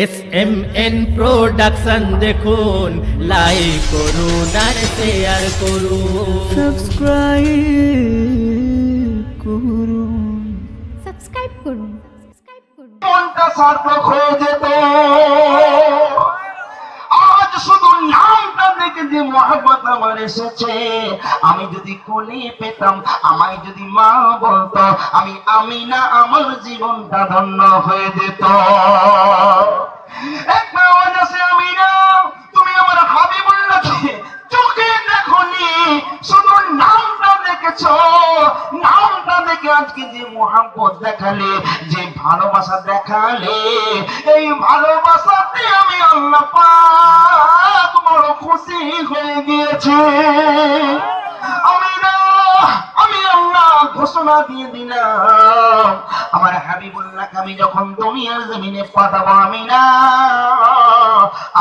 SMN production দেখুন, like করুন আর share করুন, সাবস্ক্রাইব করুন। মনটা সার্থক হয়ে যেত। আজ শুধু নামটা দেখে যে মহব্বত আমার এসেছে, আমি যদি কোলে পেতাম, আমায় যদি মা বলতো, আমি না, আমার জীবনটা ধন্য হয়ে যেত। একটা আওয়াজ আছে, আমি না, তুমি আমার হাবিবুল্লাহকে চোখে দেখোনি, শুধু নামটা দেখেছো। নামটা দেখে আজকে যে মোহাম্মত দেখালে, যে ভালোবাসা দেখালে, এই ভালোবাসাতে আমি আল্লাহ পাক বড় খুশি হয়ে গিয়েছি। আমি আল্লাহ ঘোষণা দিয়ে দিলাম, আমার হাবিবুল্লাহকে আমি যখন দুনিয়ার জমিনে পাঠাবো,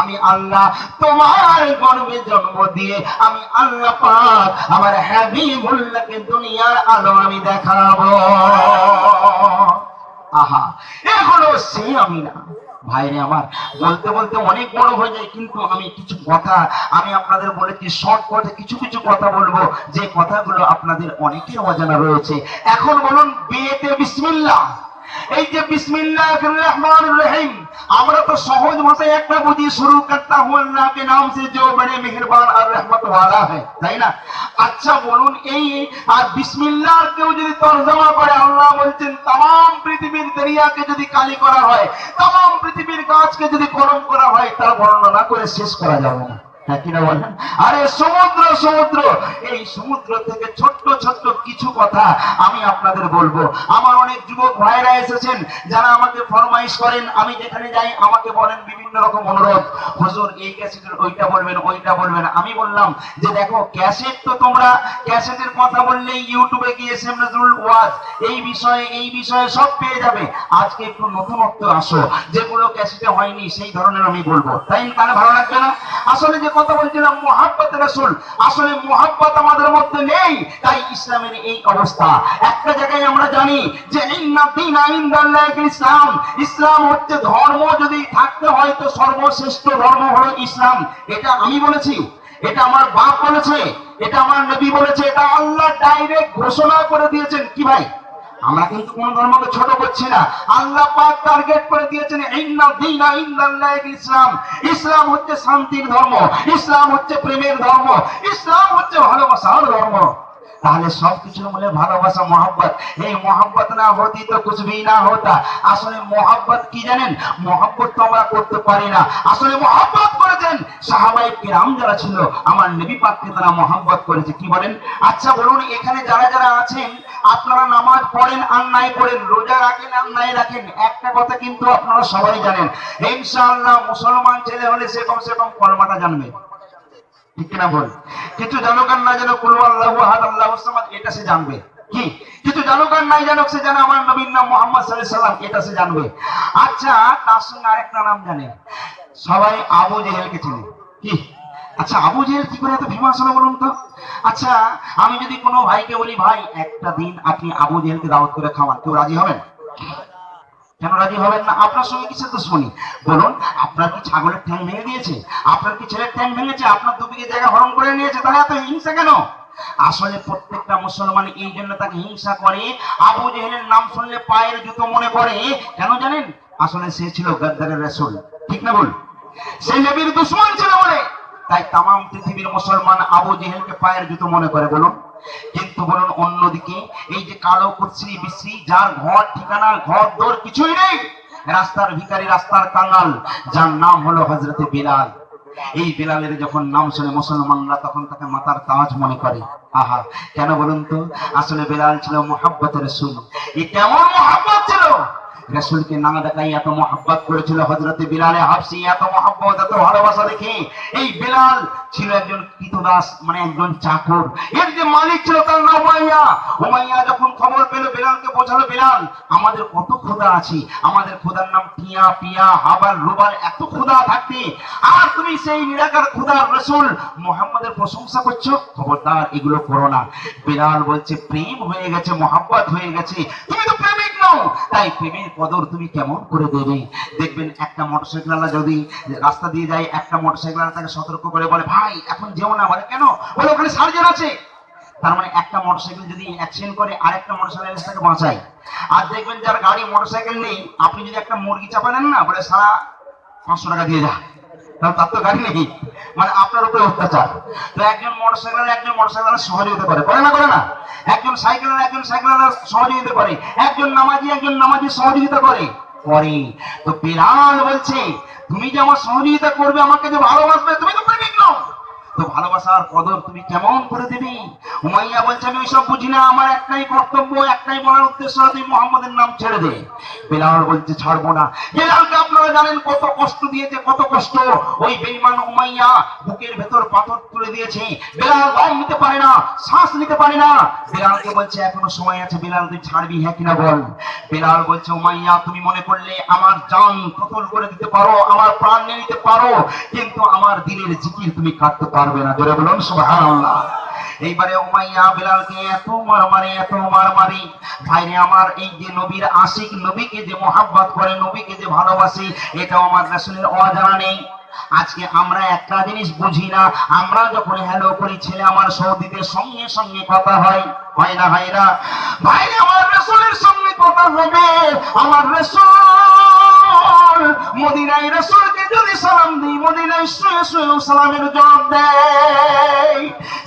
আমি আল্লাহ তোমার গর্ভে জন্ম দিয়ে আমি আল্লাহ পাক আমার হাবিবুল্লাহকে দুনিয়ার আলো আমি দেখাবো। আহা, এ হলো সেই আমিনা। ভাইরে আমার, বলতে বলতে অনেক বড় হয়ে যায়, কিন্তু আমি কিছু কথা আমি আপনাদের বলেছি, শর্টকাটে কিছু কিছু কথা বলবো, যে কথাগুলো আপনাদের অনেকের অজানা রয়েছে। এখন বলুন, বিয়েতে বিসমিল্লাহ, এই যে বিসমিল্লাহির রহমানির রহিম, আমরা তো সহজ ভাষায় একটা বুঝি, শুরু করতা হু আল্লাহ के नाम से जो बड़े मेहरबान और रहमत वाला है, তাই না? আচ্ছা বলুন, এই আর বিসমিল্লাহ কেউ যদি তরজমা করে, আল্লাহ বলছেন तमाम পৃথিবীর দরিয়াকে যদি কালি করা হয়, तमाम পৃথিবীর গাছকে যদি কলম করা হয়, তার বর্ণনা করে শেষ করা যাবে না। হ্যাঁ কিনা বলেন? আরে সমুদ্র, সমুদ্র, এই সমুদ্র থেকে ছোট্ট ছোট্ট কিছু কথা আমি আপনাদের বলবো। আমার অনেক যুবক ভাইরা এসেছেন, যারা আমাকে ফরমাইশ করেন, আমি যেখানে যাই আমাকে বলেন বিভিন্ন রকম অনুরোধ, হুজুর এই ক্যাসেটের ওইটা বলবেন, ওইটা বলবেন। আমি বললাম যে দেখো, ক্যাসেট তো তোমরা ক্যাসেটের কথা বললে ইউটিউবে গিয়ে এসএম নজরুল ওয়াজ এই বিষয়ে সব পেয়ে যাবে। আজকে একটু নতুনত্ব আসো, যেগুলো ক্যাসেটে হয়নি সেই ধরনের আমি বলবো, তাই কানে ভালো লাগবে না? আসলে যে কথা বলছিলাম মুহাব্বত রাসূল, আসলে মুহাব্বত আমাদের মধ্যে নেই, তাই ইসলামের এই অবস্থা। একটা জায়গায় আমরা জানি যে ইন্না দীনা ইনদাল্লাহিল ইসলাম, ইসলাম হচ্ছে ধর্ম, যদি থাকতে হয় তো সর্বশ্রেষ্ঠ ধর্ম হলো ইসলাম। এটা আমি বলেছি, এটা আমার বাপ বলেছে, এটা আমার নবী বলেছে, এটা আল্লাহ ডাইরেক্ট ঘোষণা করে দিয়েছেন। কি ভাই, আমরা কিন্তু কোন ধর্মকে ছোট করছি না, আল্লাহ পাক টার্গেট করে দিয়েছেন ইন্না দীনা ইনদাল্লাহিল ইসলাম। ইসলাম হচ্ছে শান্তির ধর্ম, ইসলাম হচ্ছে প্রেমের ধর্ম, ইসলাম হচ্ছে ভালোবাসার ধর্ম। তাহলে সবকিছুর মূলে ভালোবাসা, মহব্বত। এই মহব্বত না হতি তো কুছ ভি না হতা। আসলে মহব্বত কি জানেন? মহব্বত তো আমরা করতে পারি না, আসলে মহব্বত করেছেন সাহাবায়ে কিরাম যারা ছিল, আমার নবী পাককে তারা মহব্বত করেছে। কি বলেন? আচ্ছা বলুন, এখানে যারা যারা আছেন, আপনারা নামাজ পড়েন আর নাই পড়েন, রোজা রাখেন আর নাই রাখেন, একটা কথা কিন্তু আপনারা সবাই জানেন, ইনশাআল্লাহ মুসলমান ছেলে হলে সে কমসে কম কলমাটা জানবে। ঠিক কিনা বল? কিছু জানুক আর না জানুক, কুল আল্লাহু আহাদ আল্লাহুস সামাদ, এটা সে জানবে। কি কিছু জানুক আর নাই জানুক, সে জানে আমার নবীর নাম মুহাম্মদ সাল্লাল্লাহু আলাইহি সাল্লাম, এটা সে জানবে। আচ্ছা, তার সঙ্গে আরেকটা নাম জানে সবাই, আবু জেহেলকে চিনে। কি? আচ্ছা, আবু জেহেল কি করে এত ফেমাস হলো বলুন তো? আচ্ছা, আমি যদি কোনো ভাইকে বলি, ভাই একটা দিন আপনি আবু জেহেলকে দাওয়াত করে খাওয়ান, কেউ রাজি হবেন? কেন রাজি হবেন না? আপনার সঙ্গে কিসের দুশমনি বলুন? আপনার কি ছাগলের ঠ্যাং ভেঙে দিয়েছে? আপনার কি ছেলের ঠ্যাং ভেঙেছে? আপনার দুবিঘে জায়গা হরণ করে নিয়েছে? তাহলে এত হিংসা কেন? আসলে প্রত্যেকটা মুসলমান এই জন্য তাকে হিংসা করে, আবু জেহেলের নাম শুনলে পায়ের জুতো মনে পড়ে। কেন জানেন? আসলে সে ছিল গদ্দারের রাসূল। ঠিক না বল? সে নবীর দুশমন ছিল বলে, তাই তামাম পৃথিবীর মুসলমান আবু জেহেলকে পায়ের জুতো মনে করে। বলুন, কিন্তু বলুন অন্যদিকে এই যে কালো কুৎসি বিশ্রী, যার ঘর ঠিকানা ঘর দোর কিছুই নেই, রাস্তার ভিখারি, রাস্তার কাঙ্গাল, যার নাম হলো হযরতে বিলাল। এই বিলালের যখন নাম শুনে মুসলমানরা তখন তাকে মাথার তাজ মনে করে। আহা, কেন বলুন তো? আসলে বিলাল ছিল মুহাব্বতের রাসূল। এই কেমন মুহাব্বত ছিল! রাসূলকে না দেখাই এত মহব্বত করেছিল হযরতে বিলালে হাবশী, এত মহব্বত, এত ভালোবাসা দেখে। এই বিলাল ছিল একজন কৃতদাস, মানে একজন চাকর। এর যে মালিক ছিল তার নাম উমাইয়া। উমাইয়া যখন খবর পেল, বিলালকে বোঝালো, বিলাল আমাদের কত খোদা আছে, আমাদের খোদার নাম টিয়া, পিয়া, হাবাল, রুবাল, এত খোদা থাকতে আর তুমি সেই নিরাকার খোদার রাসূল মুহাম্মদের প্রশংসা করছো, খবরদার এগুলো করো না। বিলাল বলছে, প্রেম হয়ে গেছে, মহব্বত হয়ে গেছে, তুমি তো প্রেমিক না, তাই প্রেমের কদর তুমি কেমন করে দেবে? দেখবেন একটা মোটরসাইকেলওয়ালা যদি রাস্তা দিয়ে যায়, একটা মোটরসাইকেলওয়ালা তাকে সতর্ক করে বলে ভাই এখন যেও না, বলে কেন? বলে ওখানে সার্জেন আছে। তার মানে একটা মোটরসাইকেল যদি অ্যাক্সিডেন্ট করে আরেকটা মোটরসাইকেল তাকে বাঁচায়। আর দেখবেন যার গাড়ি মোটরসাইকেল নেই, আপনি যদি একটা মুরগি চাপা দেন না, বলে সারা 500 টাকা দিয়ে যা, কারণ তার তো গাড়ি নেই, মানে আপনার উপরে অত্যাচার। তো একজন মোটরসাইকেল সহযোগিতা করে, করে না? একজন সাইকেল সহযোগিতা করে, একজন নামাজি সহযোগিতা করে। তো বিলাল বলছে তুমি যে আমার সহযোগিতা করবে, আমাকে যে ভালোবাসবে, তুমি তো প্রেমিক নও, তো ভালোবাসার কদর তুমি কেমন করে দিবি? উমাইয়া বলছে আমি ওইসব বুঝি না, আমার একটাই কর্তব্য, একটাই বলার উদ্দেশ্য, তুই মুহাম্মাদের নাম ছেড়ে দে। বিলাল বলছে ছাড়বো না। বিলালকে আপনারা জানেন কত কষ্ট দিয়েছে, কত কষ্ট। ওই বেঈমান উমাইয়া বুকের ভেতর পাথর তুলে দিয়েছে। বিলাল দম নিতে পারে না, শ্বাস নিতে পারে না। বিলালকে বলছে এখনো সময় আছে, বিলাল তুই ছাড়বি, হ্যাঁ কিনা বল। বিলাল বলছে উমাইয়া তুমি মনে করলে আমার জান কতল করে দিতে পারো, আমার প্রাণ নিয়ে নিতে পারো, কিন্তু আমার দিলের জিকির তুমি কাটতে পারবে না। জোরে বলুন সুবহানাল্লাহ। এইবারে উমাইয়া বিলালকে এত মার ভাইরে আমার, এই যে নবীর আশিক, নবীকে যে মোহাব্বত করে, নবীকে যে ভালোবাসে, এটাও আমার রাসূলের অজানা নেই। আজকে আমরা একটা জিনিস বুঝি না, আমরা যখন হ্যালো করি ছেলে আমার সৌদিতে সঙ্গে সঙ্গে কথা হয় না ভাই, আমার রাসূলের সঙ্গে কথা হবে। আমার রাসূল মদিনায়, রাসূলকে যদি সালাম দিই, মদিনায় শুয়ে শুয়ে সালামের জবাব দেয়।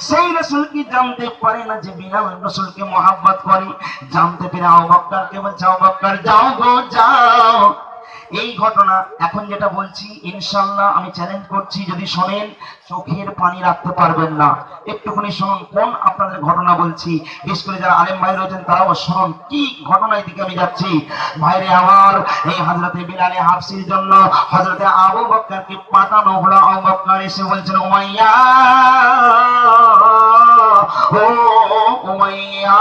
সেই রাসূল কি জানতে পারে না যে বিলাল রাসূলকে মোহাব্বত করে? জানতে পেরে আবু বকরকে বলছে আবু বকর যাও গো যাও। এই ঘটনা এখন যেটা বলছি ইনশাআল্লাহ আমি চ্যালেঞ্জ করছি, যদি শোনেন চোখের পানি রাখতে পারবেন না, একটুখানি শুনুন কোন আপনাদের ঘটনা বলছি। বিশেষ করে যারা আলেম ভাই রয়েছেন তারাও শুনুন কি ঘটনার দিকে আমি যাচ্ছি। ভাইরে আমার, এই হযরতে বিলাল হাবশির জন্য হযরতে আবু বকরকে পাঠানো হলো। আবু বকর এসে বলছেন উমাইয়া, ও উমাইয়া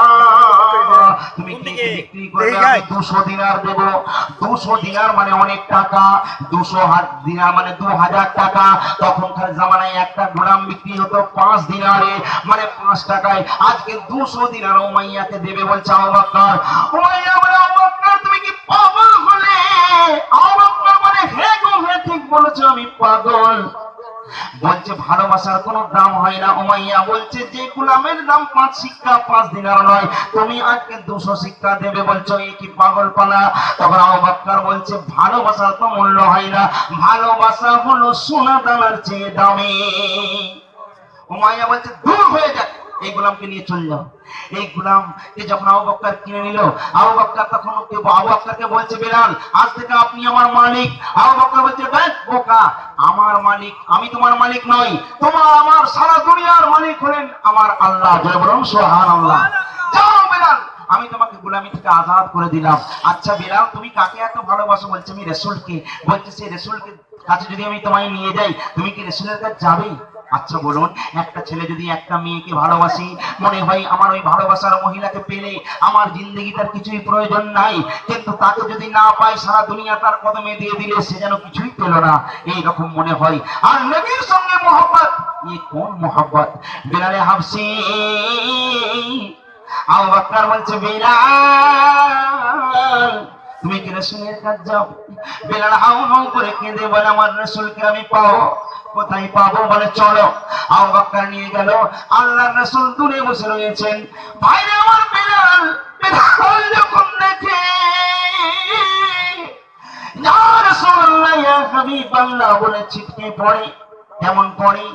তুমি কি বিক্রি করবে? আমি 200 দিনার দেব। 200 দিনার মানে অনেক টাকা, 200 দিনার মানে 2000 টাকা। তখনকার জামানায় একটা গোলাম বিক্রি হতো 5 দিনারে, মানে 5 টাকায়। আজকে 200 দিনার উমাইয়াকে দেবে বলছে আবু বকর। উমাইয়া বলে আবু বকর তুমি কি পাগল হলে? আবু বকর বলে হে গো হে, ঠিক বলেছো আমি পাগল। বলছে ভালোবাসার কোনো দাম হয় না। উমাইয়া বলছে যে গোলামের দাম 5 সিক্কা 5 দিনার নয়, তুমি আজকে 200 সিক্কা দেবে বলছো, এই কি পাগলপানা? তখন আবু বকর বলছে ভালোবাসার তো মূল্য হয় না, ভালোবাসা হলো সোনা দানার চেয়ে দামি। উমাইয়া বলছে দূর হয়ে যাক, এই গোলামকে নিয়ে চলে যাও। এই গোলামকে যখন আবু বকর কিনে নিল, আবু বকর তখন আবু বকরকে বলছে বিলাল আজ থেকে আপনি আমার মালিক। আবু বকর বলছে দেখ বোকা, আমার মালিক আমি, তোমার মালিক নই, তোমার আমার সারা দুনিয়ার মালিক হলেন আমার আল্লাহ। জয় বলুন সুবহানাল্লাহ। যাও বিলাল, আমি তোমাকে গোলামি থেকে আজাদ করে দিলাম। আচ্ছা বিলাল তুমি কাকে এত ভালোবাসো? বলছে আমি রাসূলকে। বলছে সেই রাসূলকে কাছে যদি আমি তোমায় নিয়ে যাই, তুমি কি রাসূলের কাছে যাবে? আচ্ছা বলুন, একটা ছেলে যদি একটা মেয়েকে ভালোবাসি, মনে হয় আমার ওই ভালোবাসার মহিলাকে পেলে আমার জিন্দগিটার কিছুই প্রয়োজন নাই, কিন্তু তাকে যদি না পাই সারা দুনিয়া তার কদমে দিয়ে দিলে সে যেন কিছুই পেল না, এইরকম মনে হয়। আর নবীর সঙ্গে মোহাব্বত, এই কোন মোহাব্বত? বিলালে হাবশি আবু বকর বলছে বিলাল তুমি কি রাসূলের কাছে যাও? বিলাল হাউ হাউ করে কেঁদে বলে আমার রাসূলকে আমি পাবো, কোথায় পাবো? বলে চলো। আবু বকর নিয়ে গেল। আল্লাহর রাসূল দূরে বসে রয়েছেন। ভাইরে আমার বিলাল যখন দেখে ইয়া রাসূলুল্লাহ ইয়া হাবিবাল্লাহ বলে ছিটকে পড়ে। কেমন পড়ে?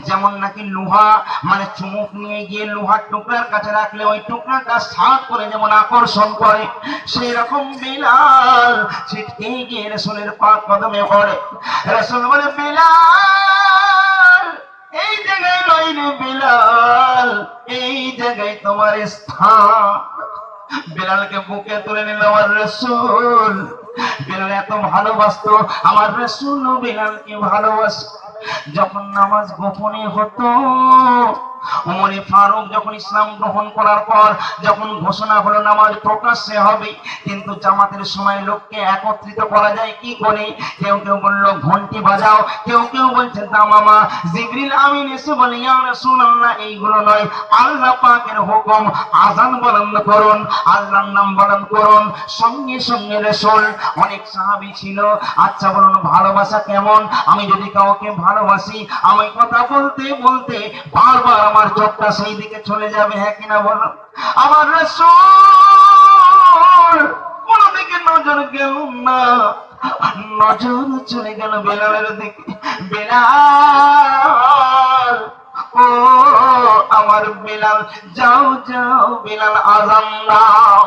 যেমন নাকি লোহা, মানে চুমুক নিয়ে গিয়ে লোহার টুকরার কাছে রাখলে ওই টুকরাটা সাত করে যেমন আকর্ষণ করে, সেই রকম বিলাল ছিটকে গিয়ে রাসূলের পাক কদমে পড়ে। রাসূল বলে বিলাল এই জায়গায় নয় রে বিলাল, এই জায়গায় তোমার স্থান। বিলালকে বুকে তুলে নিল আমার রাসূল। বিলাল এত ভালোবাসতো, আমার রাসূল বিলালকে ভালোবাসতো। যখন নামাজ গোপনে হতো ওমরে ফারুক যখন ইসলাম গ্রহণ করার পর যখন ঘোষণা হলো নামাজ প্রকাশ্যে হবে, কিন্তু জামাতের সময় লোককে একত্রিত করা যায় কি করে? কেউ কেউ বলল ঘন্টি বাজাও, কেউ কেউ বলছে দামামা। জিবরিল আমিন এসে বলে ইয়া রাসূলুল্লাহ এইগুলো নয়, আল্লাহ পাকের হুকুম আযান বন্ধ করুন, আল্লাহর নাম বলন্দ করুন। সঙ্গে সঙ্গে রাসূল, অনেক সাহাবী ছিল, আচ্ছা বলুন ভালোবাসা কেমন? আমি যদি কাউকে ভালোবাসি, আমি কথা বলতে বলতে বারবার আমার চোখটা সেই দিকে চলে যাবে, হ্যাঁ কিনা বলো? আমার রাসূল কোন দিকে নজর গেল না, নজর চলে গেল বেলালের দিকে। বেলাল, ও আমার বেলাল, যাও যাও বেলাল আযান দাও।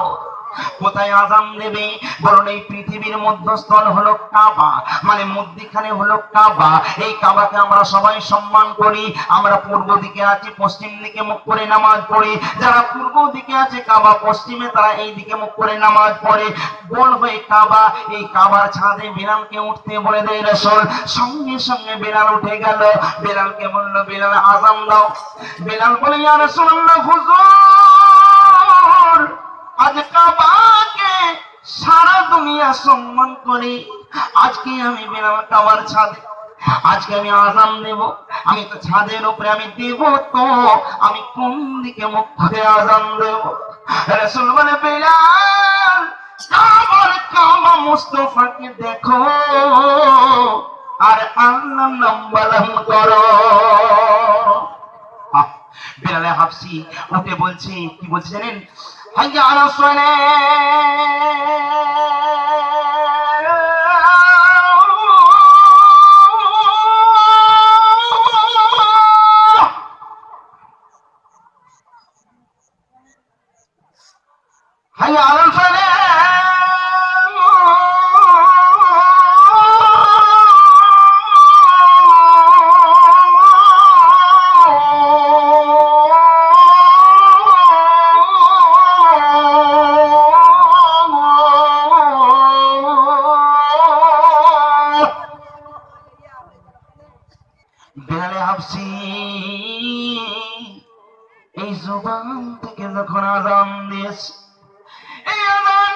কোথায় আযান দেবে? বলুন এই পৃথিবীর মধ্যস্থল হলো কাবা, মানে মধ্যখানে হলো কাবা। এই কাবাকে আমরা সবাই সম্মান করি। আমরা পূর্ব দিকে আছি, পশ্চিম দিকে মুখ করে নামাজ পড়ি। যারা পূর্ব দিকে আছে কাবা পশ্চিমে, তারা এই দিকে মুখ করে নামাজ পড়ে। গোল হয়ে কাবা, এই কাবার ছাদে বেলালকে উঠতে বলে দেয় রাসূল। সঙ্গে সঙ্গে বেলাল উঠে গেল। বেলালকে বলল বেলাল আযান দাও। বেলাল বলে ইয়া রাসূলুল্লাহ হুজুর, আজ কাবাকে সারা দুনিয়া সম্মান করে, আজকে আমি বেলাল কাবার ছাদে, আজকে আমি আযান দেব। আমি তো ছাদের উপরে, আমি দেব তো আমি কোন দিকে মুখ করে আযান দেব? রাসূল বলে বেলাল, কাবার কাবা মুস্তাফাকে দেখো আর আল্লাহর নাম বলন্দ করো। বেলালে হাফসি উঠে বলছে, কি বলছে জানেন? হাইয়া আলা সালাহ, হাইয়া আলা সালাহ। বেলালে হাফসি এই জবান থেকে যখন আযান দিয়েছে, এই আযান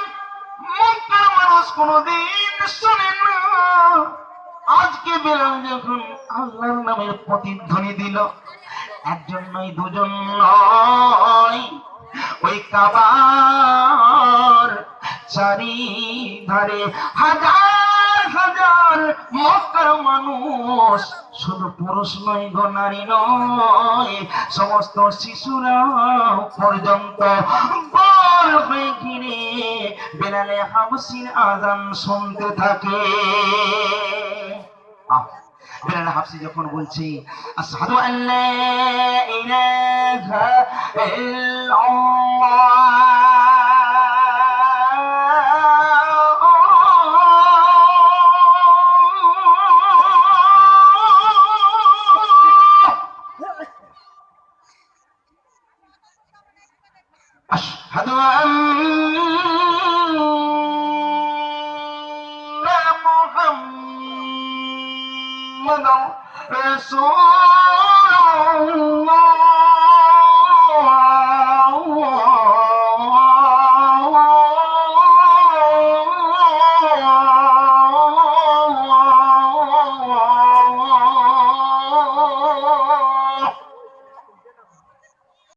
মক্কার মানুষ কোনদিন শুনে না। আজকে বেলাল যখন আল্লাহর নামের প্রতিধ্বনি দিল, একজন নয়, দুজন নয়, ওই কাবার চারিধারে হাজার হাজার মক্কার মানুষ, শুধু পুরুষ নয় গো, নারী নয়, সমস্ত শিশুরা পর্যন্ত বল হয়ে ঘিরে বেলালে হাফসির আযান শুনতে থাকে। বেলাল হাফসি যখন বলছে আশহাদু আল্লা ইলাহা ইল্লাল্লাহ, আশহাদু আন্না মুহাম্মাদার রাসূলুল্লাহ,